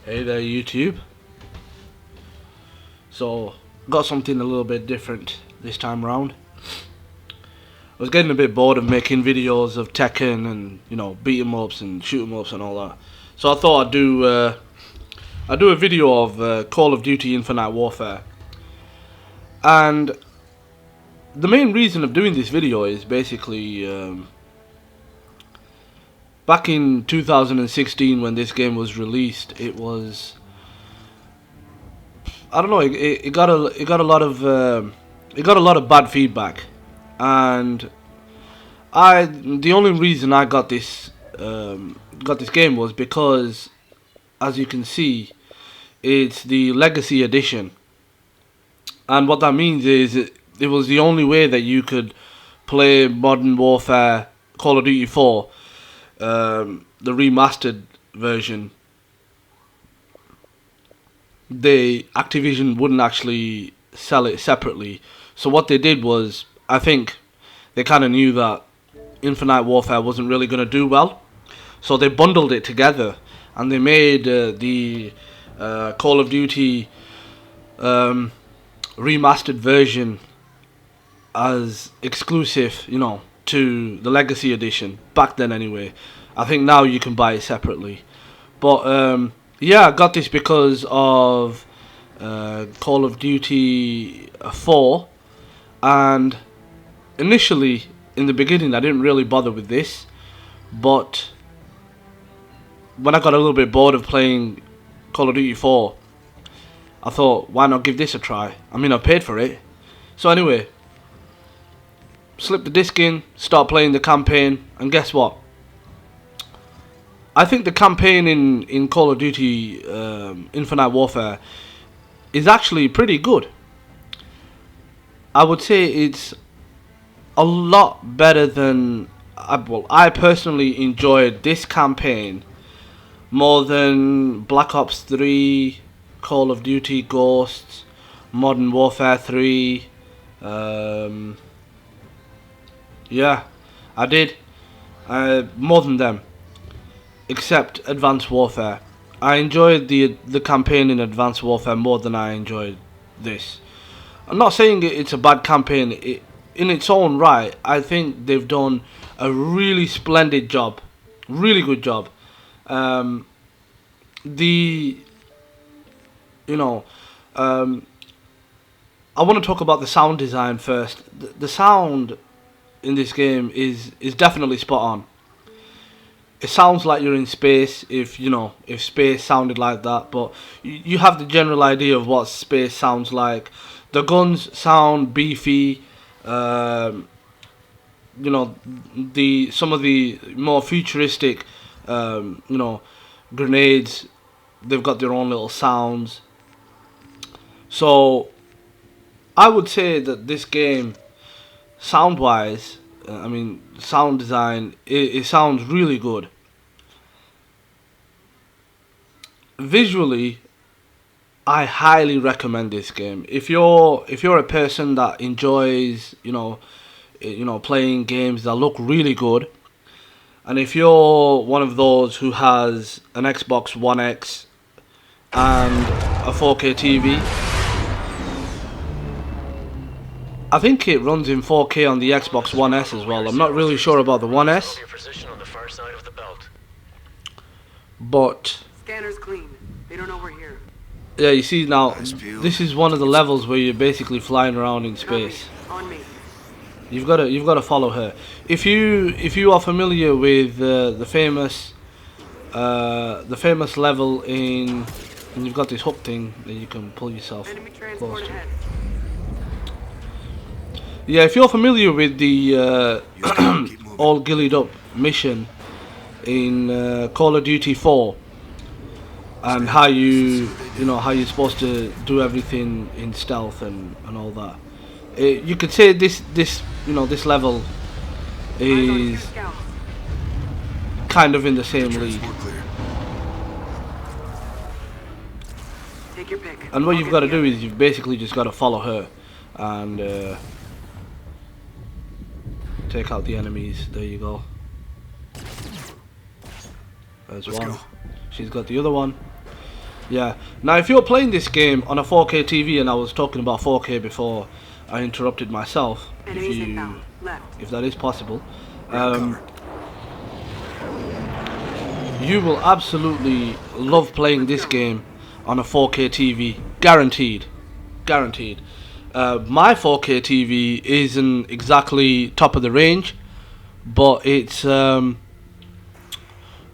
Hey there YouTube. So got something a little bit different this time round. I was getting a bit bored of making videos of Tekken and beat 'em ups and shoot 'em ups and all that. So I thought I'd do a video of Call of Duty Infinite Warfare. And the main reason of doing this video is basically back in 2016 when this game was released. It was, I don't know. It got a lot of bad feedback, and the only reason I got this game was because, as you can see, it's the Legacy Edition, and what that means is it was the only way that you could play Modern Warfare Call of Duty 4, the remastered version. Activision wouldn't actually sell it separately. So what they did was, I think they kind of knew that Infinite Warfare wasn't really going to do well, so they bundled it together and they made the Call of Duty remastered version as exclusive, to the Legacy Edition back then. Anyway, I think now you can buy it separately, but yeah, I got this because of Call of Duty 4, and initially, in the beginning, I didn't really bother with this, but when I got a little bit bored of playing Call of Duty 4, I thought, why not give this a try? I mean, I paid for it. So anyway, slip the disc in, start playing the campaign, and guess what? I think the campaign in Call of Duty Infinite Warfare is actually pretty good. I would say it's a lot better than, I personally enjoyed this campaign more than Black Ops 3, Call of Duty Ghosts, Modern Warfare 3. Yeah, I did. More than them. Except Advanced Warfare. I enjoyed the campaign in Advanced Warfare more than I enjoyed this. I'm not saying it's a bad campaign. In its own right, I think they've done a really splendid job. Really good job. The you know I want to talk about the sound design first. The sound in this game is definitely spot on. It sounds like you're in space, if space sounded like that, but you have the general idea of what space sounds like. The guns sound beefy. Some of the more futuristic grenades, they've got their own little sounds. So I would say that this game, sound wise, sound design, it sounds really good. Visually, I highly recommend this game. If you're a person that enjoys playing games that look really good, and if you're one of those who has an Xbox One X and a 4K TV, I think it runs in 4K on the Xbox One S as well. I'm not really sure about the One S, but scanner's clean. They don't know we're here. Yeah, you see now, this is one of the levels where you're basically flying around in space. On me. You've got to follow her. If you are familiar with the famous level in, and you've got this hook thing that you can pull yourself close to. Yeah, if you're familiar with the all gillied up mission in Call of Duty 4, and how how you're supposed to do everything in stealth and all that, you could say this level is kind of in the same league. Take your pick. And what you've got to do is you've basically just got to follow her and take out the enemies. There you go. There's one. She's got the other one. Yeah. Now, if you're playing this game on a 4K TV, and I was talking about 4K before I interrupted myself, Enemies inbound. Left. if that is possible, We're on um, cover. you will absolutely love playing this game on a 4K TV. Guaranteed. Guaranteed. My 4K TV isn't exactly top of the range, but it's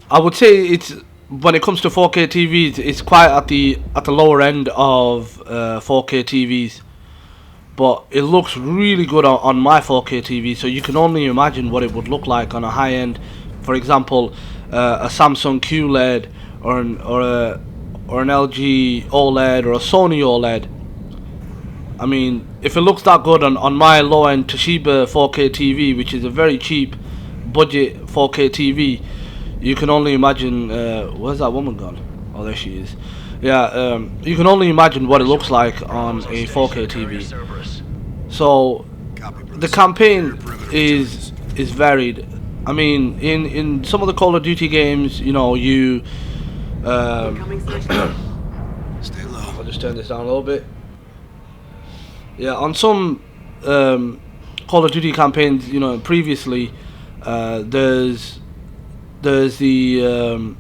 I would say it's, when it comes to 4K TVs, it's quite at the lower end of 4K TVs. But it looks really good on my 4K TV, so you can only imagine what it would look like on a high end. For example, a Samsung QLED or an LG OLED or a Sony OLED. I mean, if it looks that good on my low end Toshiba 4K TV, which is a very cheap budget 4K TV, you can only imagine. Where's that woman gone? Oh, there she is. Yeah, you can only imagine what it looks like on a 4K TV. So Copy, Bruce. the campaign Perimeter is varied. I mean, in some of the Call of Duty games, you know, you Incoming station. Stay low. I'll just turn this down a little bit. Yeah, on some Call of Duty campaigns, you know, previously, there's the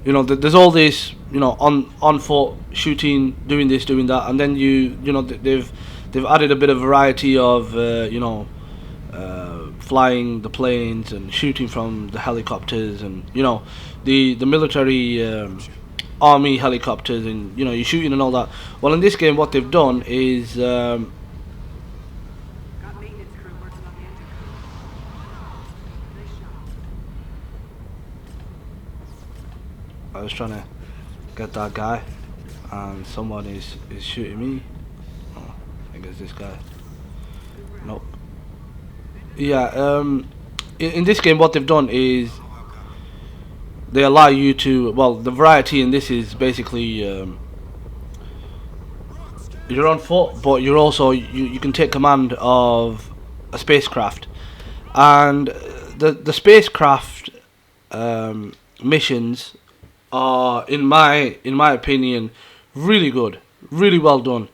there's all this, you know, on foot shooting, doing this, doing that, and then they've added a bit of variety of flying the planes and shooting from the helicopters, and the military army helicopters, and you're shooting and all that. Well, in this game, what they've done is Got maintenance crew working on the engine. Nice shot. I was trying to get that guy, and someone is shooting me. Oh, I think it's this guy. Nope. Yeah. In this game, what they've done is they allow you to. Well, the variety in this is basically you're on foot, but you're also you can take command of a spacecraft, and the spacecraft missions are, in my opinion, really good, really well done.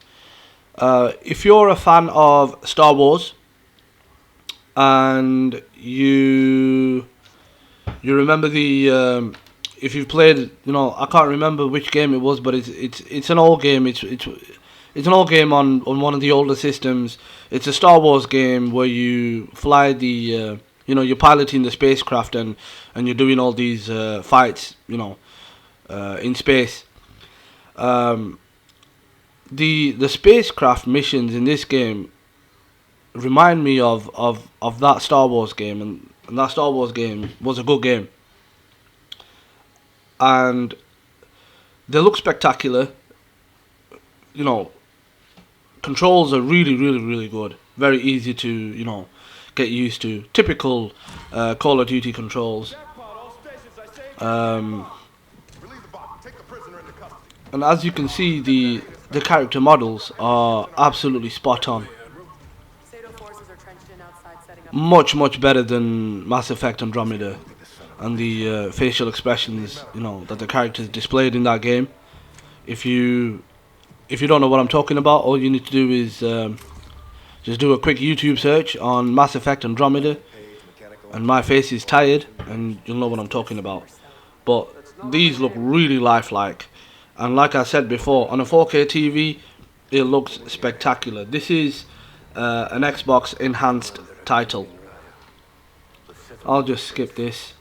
If you're a fan of Star Wars and you remember the if you've played, I can't remember which game it was, but it's an old game. It's an old game on one of the older systems. It's a Star Wars game where you fly the you're piloting the spacecraft, and you're doing all these fights, in space. The spacecraft missions in this game remind me of that Star Wars game, and that Star Wars game was a good game, and they look spectacular. Controls are really, really, really good. Very easy to get used to. Typical Call of Duty controls. And as you can see, the character models are absolutely spot on. Much better than Mass Effect Andromeda, and the facial expressions that the characters displayed in that game. If you don't know what I'm talking about, all you need to do is just do a quick YouTube search on Mass Effect Andromeda and My Face is Tired, and you'll know what I'm talking about. But these look really lifelike, and like I said before, on a 4K TV it looks spectacular. This is an Xbox enhanced title. I'll just skip this.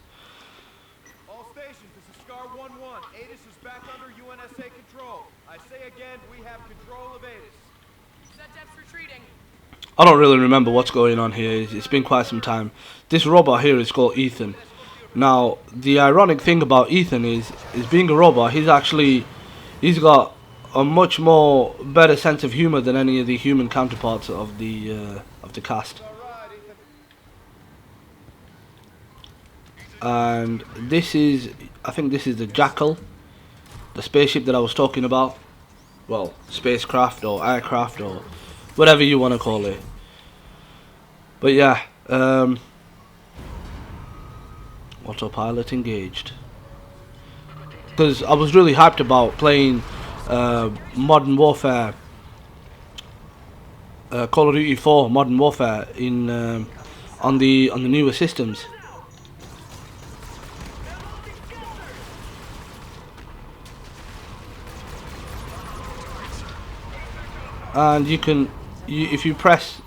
All stations, this is Scar 1-1. ATIS is back under UNSA control. I say again, we have control of ATIS. Zedev's retreating. I don't really remember what's going on here. It's been quite some time. This robot here is called Ethan. Now, the ironic thing about Ethan is being a robot, he's got a much more better sense of humor than any of the human counterparts of the cast. And I think this is the Jackal, the spaceship that I was talking about. Well, spacecraft or aircraft or whatever you want to call it. But yeah, autopilot engaged. because I was really hyped about playing Modern Warfare, Call of Duty 4 Modern Warfare in on the newer systems. And you can, if you press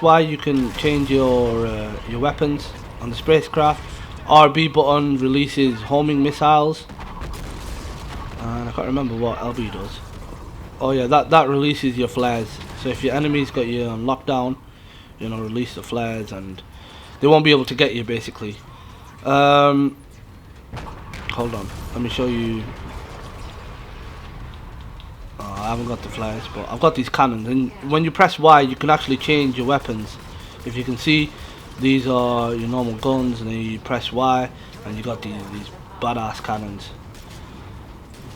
Y, you can change your weapons on the spacecraft. RB button releases homing missiles, and I can't remember what LB does. Oh yeah, that releases your flares. So if your enemy's got you on lockdown, you know, release the flares, and they won't be able to get you basically. Hold on, let me show you. I haven't got the flares, but I've got these cannons, and when you press Y, you can actually change your weapons. If you can see, these are your normal guns, and then you press Y, and you got these badass cannons.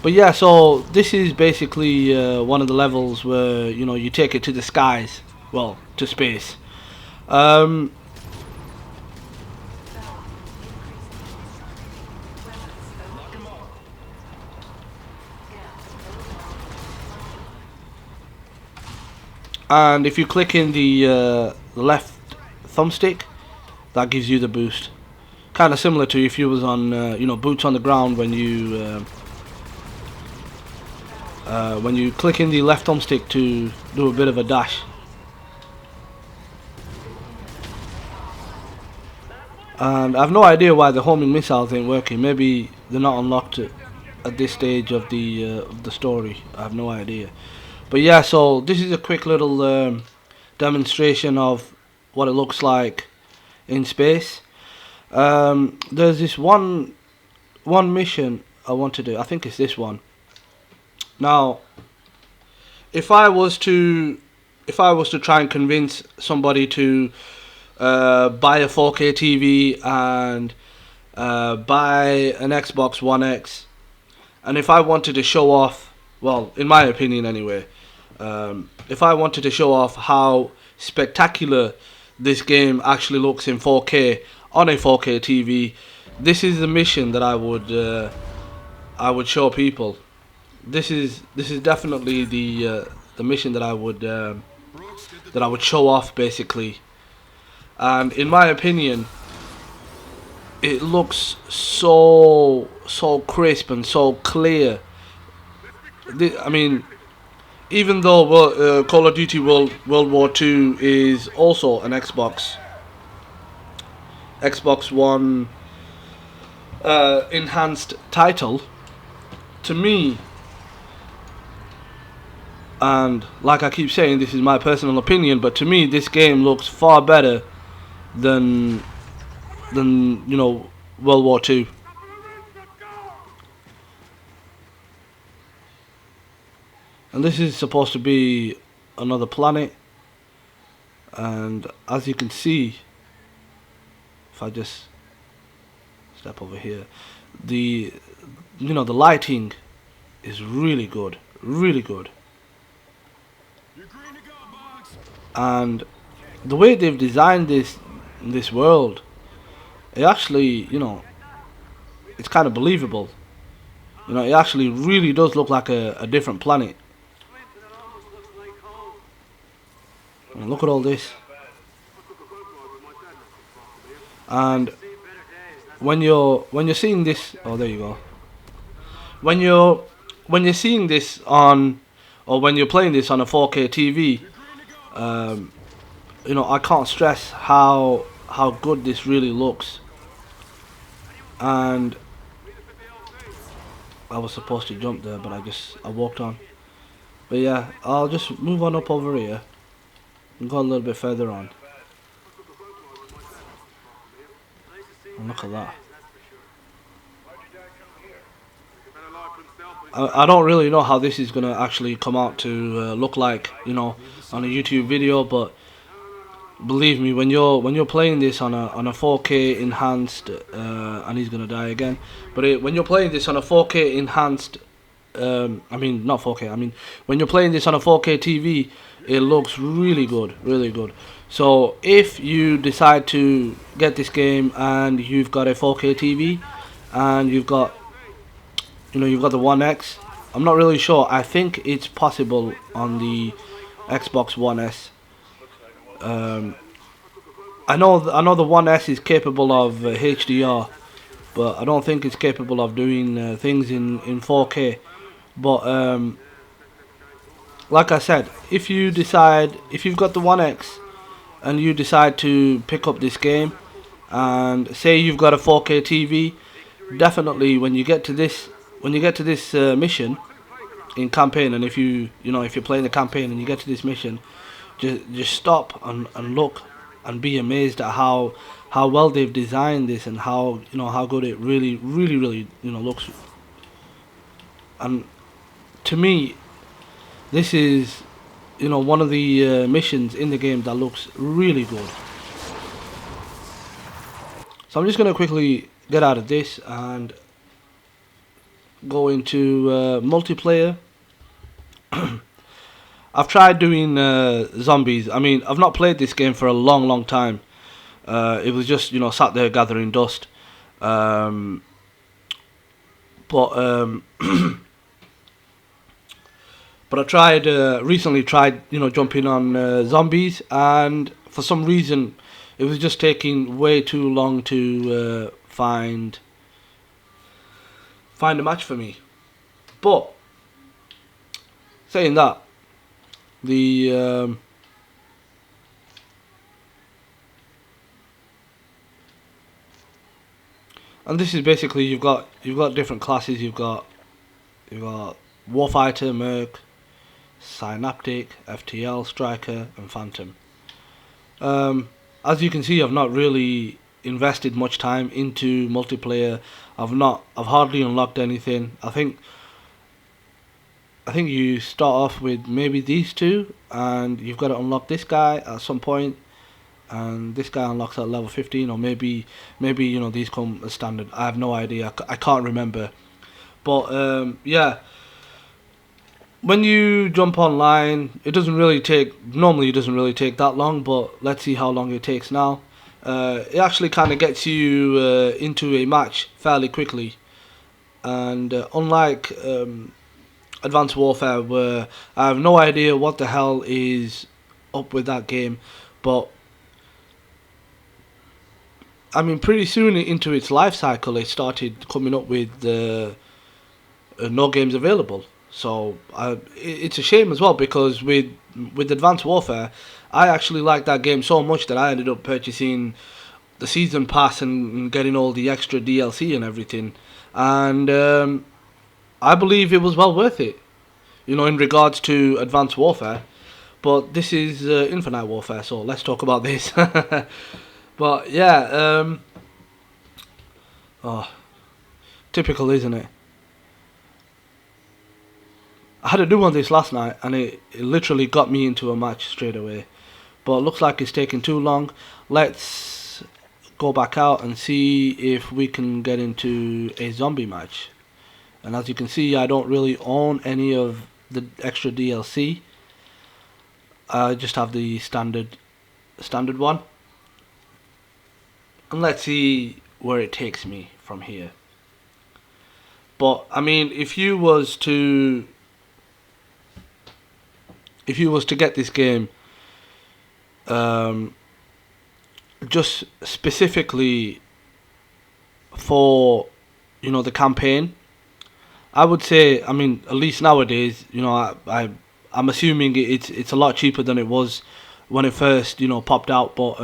But yeah, so this is basically one of the levels where, you know, you take it to the skies, well, to space. And if you click in the left thumbstick, that gives you the boost. Kind of similar to if you was on, you know, boots on the ground when you click in the left thumbstick to do a bit of a dash. And I've no idea why the homing missiles ain't working. Maybe they're not unlocked at this stage of the story. I have no idea. But yeah, so this is a quick little demonstration of what it looks like in space. There's this one mission I want to do. I think it's this one. Now, if I was to try and convince somebody to buy a 4K TV and buy an Xbox One X, and if I wanted to show off, well, in my opinion anyway, if I wanted to show off how spectacular this game actually looks in 4K on a 4K TV, this is the mission that I would show people. This is definitely the mission that I would show off basically. And in my opinion, it looks so crisp and so clear. I mean, even though Call of Duty World War II is also an Xbox One enhanced title, to me, and like I keep saying, this is my personal opinion, but to me this game looks far better than you know, World War II. And this is supposed to be another planet, and as you can see, if I just step over here, the lighting is really good, really good. And the way they've designed this world, it actually, you know, it's kind of believable. You know, it actually really does look like a different planet. And look at all this. And when you're seeing this, oh, there you go. When you're seeing this on, or when you're playing this on a 4K TV, you know, I can't stress how good this really looks. And I was supposed to jump there, but I walked on. But yeah, I'll just move on up over here and go a little bit further on. And look at that. I don't really know how this is gonna actually come out to look like, you know, on a YouTube video, but believe me, when you're playing this on a 4K enhanced, and he's gonna die again. But when you're playing this on a 4K enhanced, I mean not 4K. I mean when you're playing this on a 4K TV, it looks really good, really good. So if you decide to get this game and you've got a 4K TV and you've got you've got the One X. I'm not really sure. I think it's possible on the Xbox One S. Um, I know the One S is capable of HDR, but I don't think it's capable of doing things in 4K. But like I said, if you've got the One X and you decide to pick up this game, and say you've got a 4K TV, definitely when you get to this mission in campaign, and if if you're playing the campaign and you get to this mission, just stop and look and be amazed at how well they've designed this, and how good it really looks. And to me, this is one of the missions in the game that looks really good. So I'm just going to quickly get out of this and go into multiplayer. I've tried doing zombies. I mean, I've not played this game for a long time. It was just sat there gathering dust. But but I tried recently tried jumping on zombies, and for some reason it was just taking way too long to find a match for me. But saying that, the and this is basically you've got different classes. You've got Warfighter, Merc, Synaptic, FTL, Striker, and Phantom. As you can see, I've not really invested much time into multiplayer. I've hardly unlocked anything. I think you start off with maybe these two, and you've got to unlock this guy at some point, and this guy unlocks at level 15, or maybe these come as standard. I have no idea. I can't remember. But yeah, when you jump online, it doesn't really take that long, but let's see how long it takes now. It actually kind of gets you into a match fairly quickly, and unlike Advanced Warfare, where I have no idea what the hell is up with that game, but I mean, pretty soon into its life cycle, it started coming up with no games available. So it's a shame as well, because with Advanced Warfare, I actually liked that game so much that I ended up purchasing the season pass and getting all the extra DLC and everything, and I believe it was well worth it, in regards to Advanced Warfare. But this is Infinite Warfare, so let's talk about this. But yeah, typical, isn't it? I had to do one of this last night, and it literally got me into a match straight away. But it looks like it's taking too long. Let's go back out and see if we can get into a zombie match. And as you can see, I don't really own any of the extra DLC. I just have the standard one. And let's see where it takes me from here. But I mean, if you was to get this game, just specifically for the campaign, I would say, I mean, at least nowadays, I'm assuming it's a lot cheaper than it was when it first popped out, but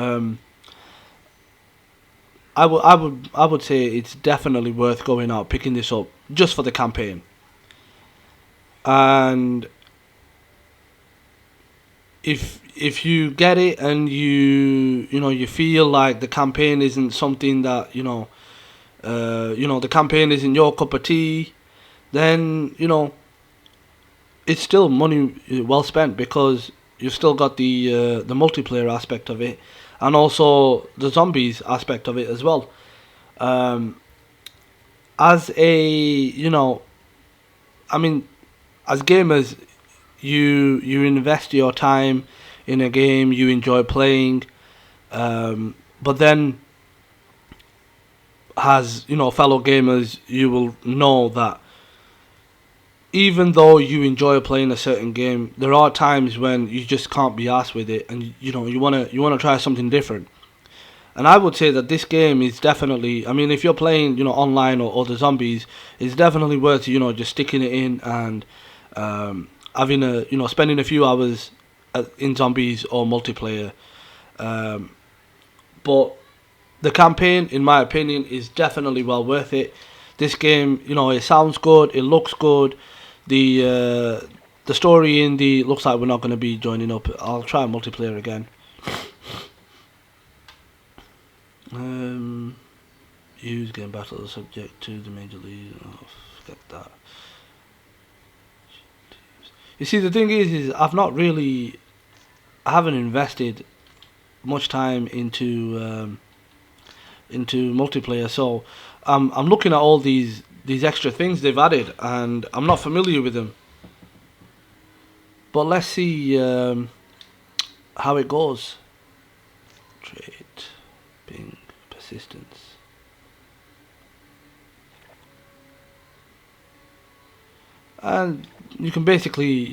I would say it's definitely worth going out picking this up just for the campaign. And if you get it and you feel like the campaign isn't something that the campaign isn't your cup of tea, then it's still money well spent, because you've still got the multiplayer aspect of it, and also the zombies aspect of it as well. As as gamers, you invest your time in a game you enjoy playing, but then as fellow gamers, you will know that even though you enjoy playing a certain game, there are times when you just can't be arsed with it, and you wanna try something different. And I would say that this game is definitely, I mean, if you're playing, online or other zombies, it's definitely worth, just sticking it in and having spending a few hours in zombies or multiplayer. Um, but the campaign, in my opinion, is definitely well worth it. This game, it sounds good, it looks good. The story in the looks like we're not going to be joining up. I'll try multiplayer again. Use game battle subject to the major league. Oh, forget that. You see, the thing is I haven't invested much time into multiplayer, so I'm looking at all these extra things they've added, and I'm not familiar with them. But let's see how it goes. Trait, ping, persistence. And you can basically,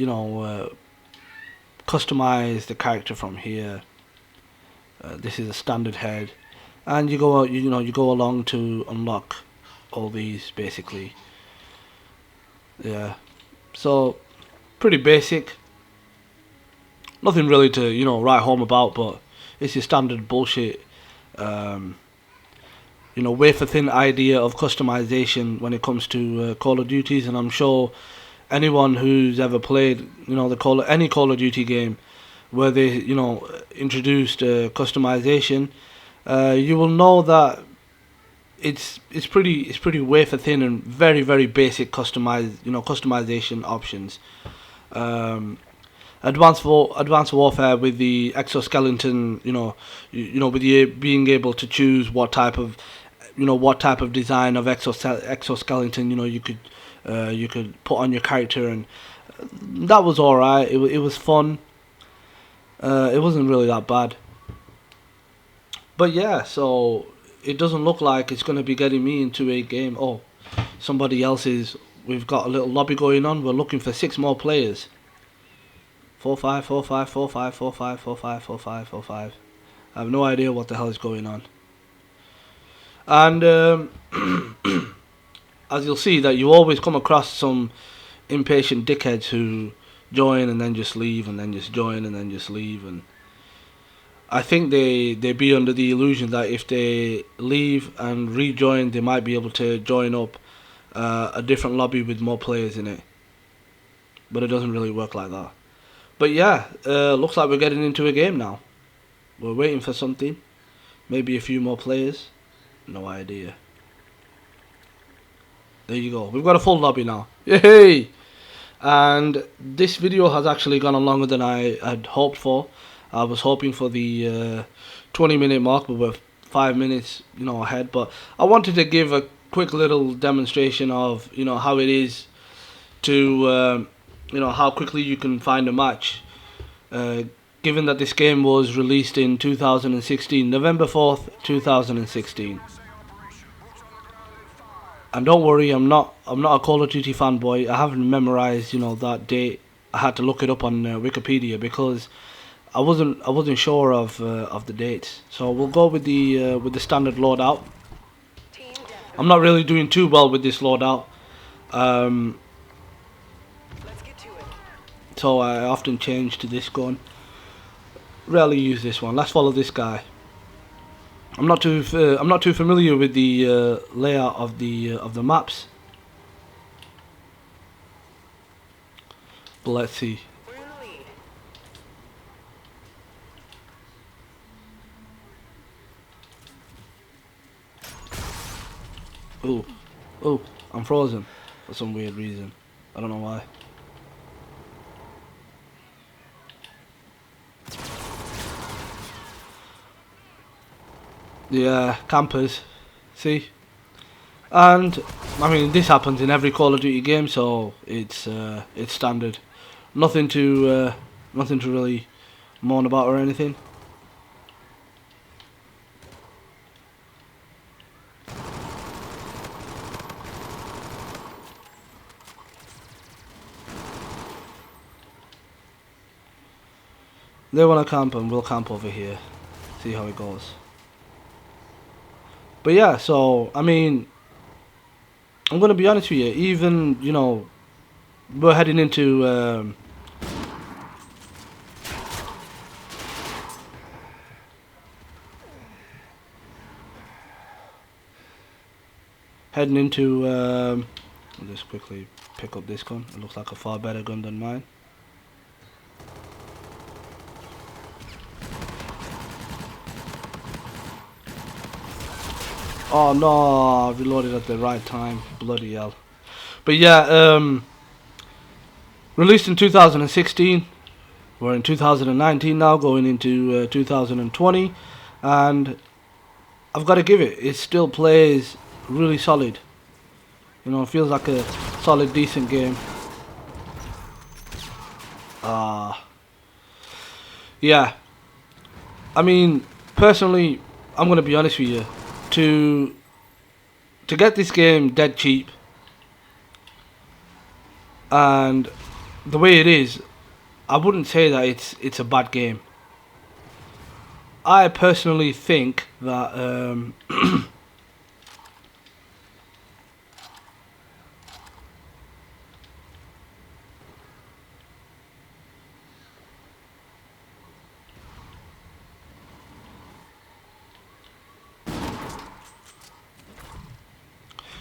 customize the character from here. This is a standard head, and you go along to unlock all these basically. Yeah, so pretty basic. Nothing really to write home about, but it's your standard bullshit. Wafer thin idea of customization when it comes to Call of Duties, and I'm sure anyone who's ever played, any Call of Duty game where they, introduced customization, you will know that it's pretty wafer thin and very very basic customization options. Advanced warfare with the exoskeleton, with you being able to choose what type of design of exoskeleton you could put on your character, and that was all right. It was fun. It wasn't really that bad. But yeah, so it doesn't look like it's going to be getting me into a game. Oh, somebody else's. We've got a little lobby going on. We're looking for 6 more players. 4-5, 4-5, 4-5, 4-5, 4-5, 4-5, 4-5. I have no idea what the hell is going on. And as you'll see, that you always come across some impatient dickheads who join and then just leave, and then just join and then just leave. And I think they be under the illusion that if they leave and rejoin, they might be able to join up a different lobby with more players in it. But it doesn't really work like that. But yeah, looks like we're getting into a game now. We're waiting for something. Maybe a few more players. No idea. There you go. We've got a full lobby now. Yay! And this video has actually gone on longer than I had hoped for. I was hoping for the 20-minute mark, but we're 5 minutes, ahead. But I wanted to give a quick little demonstration of, how it is to, how quickly you can find a match. Given that this game was released in 2016, November 4th, 2016. And don't worry, I'm not a Call of Duty fanboy. I haven't memorized, that date. I had to look it up on Wikipedia because I wasn't sure of the dates. So we'll go with the standard loadout. I'm not really doing too well with this loadout. So I often change to this gun. Rarely use this one. Let's follow this guy. I'm not too familiar with the layout of the maps. But let's see. Oh, I'm frozen for some weird reason. I don't know why. Yeah, campers. See? And I mean, this happens in every Call of Duty game, so it's standard. Nothing to really moan about or anything. They want to camp and we'll camp over here. See how it goes. But yeah, so, I mean, I'm going to be honest with you. Even, you know, we're heading into... I'll just quickly pick up this gun. It looks like a far better gun than mine. Oh no, I reloaded at the right time. Bloody hell. But yeah, released in 2016. We're in 2019 now, going into 2020. And I've got to give it. It still plays really solid. You know, it feels like a solid, decent game. Yeah. I mean, personally, I'm gonna be honest with you. To get this game dead cheap, and the way it is, I wouldn't say that it's a bad game. I personally think that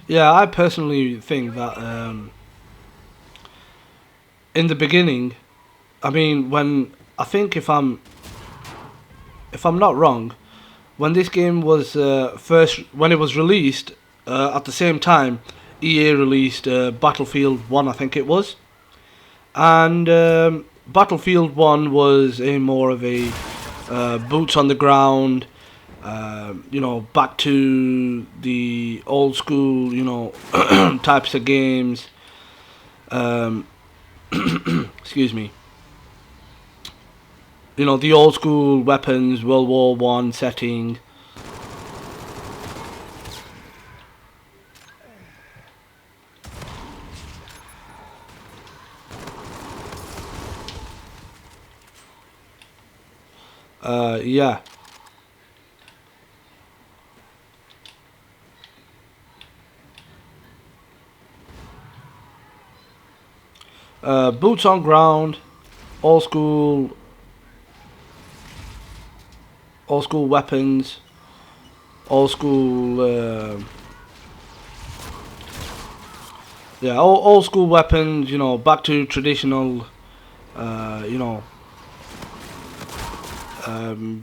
yeah, I personally think that in the beginning, I mean, when I think if I'm not wrong, when this game was when it was released, at the same time, EA released Battlefield 1, I think it was, and Battlefield 1 was a more of a boots on the ground. You know, back to the old school, you know, types of games. Excuse me. You know, the old school weapons, World War One setting. Yeah. Boots on ground, old school weapons, old school, yeah, old school weapons. You know, back to traditional, you know,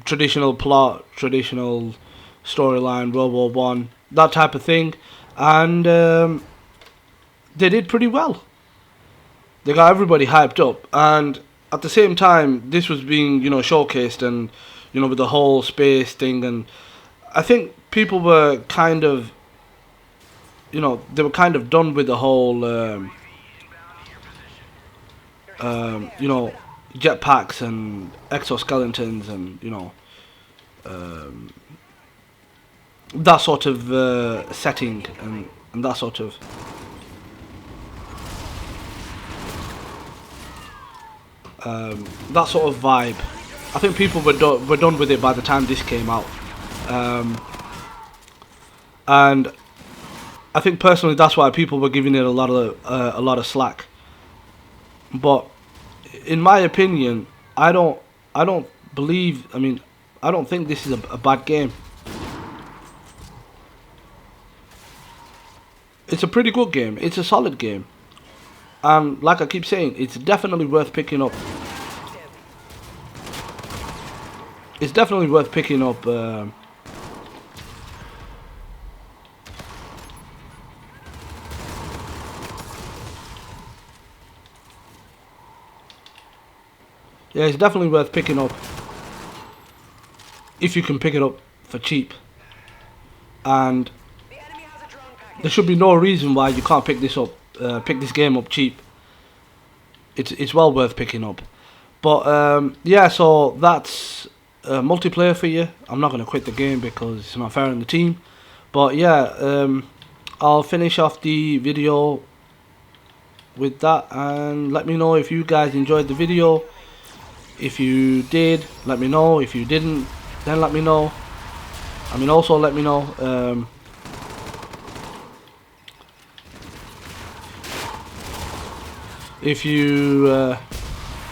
traditional plot, traditional storyline, World War One, that type of thing, and they did pretty well. They got everybody hyped up, and at the same time, this was being, you know, showcased, and you know, with the whole space thing, and I think people were kind of, you know, they were kind of done with the whole, you know, jetpacks and exoskeletons, and you know, that sort of setting, and that sort of. That sort of vibe. I think people were done with it by the time this came out, and I think personally that's why people were giving it a lot of slack. But in my opinion, I don't believe. I mean, I don't think this is a bad game. It's a pretty good game. It's a solid game. And like I keep saying, it's definitely worth picking up. It's definitely worth picking up. Yeah, it's definitely worth picking up if you can pick it up for cheap. And there should be no reason why you can't pick this up. Pick this game up cheap. It's well worth picking up. But yeah, so that's multiplayer for you. I'm not going to quit the game because it's not fair on the team. But yeah, I'll finish off the video with that, and let me know if you guys enjoyed the video. If you did, let me know. If you didn't, then let me know. I mean, also let me know. If you,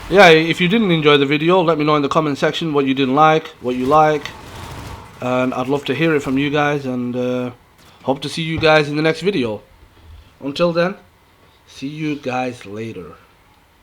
yeah, if you didn't enjoy the video, let me know in the comment section what you didn't like, what you like, and I'd love to hear it from you guys. And hope to see you guys in the next video. Until then, see you guys later.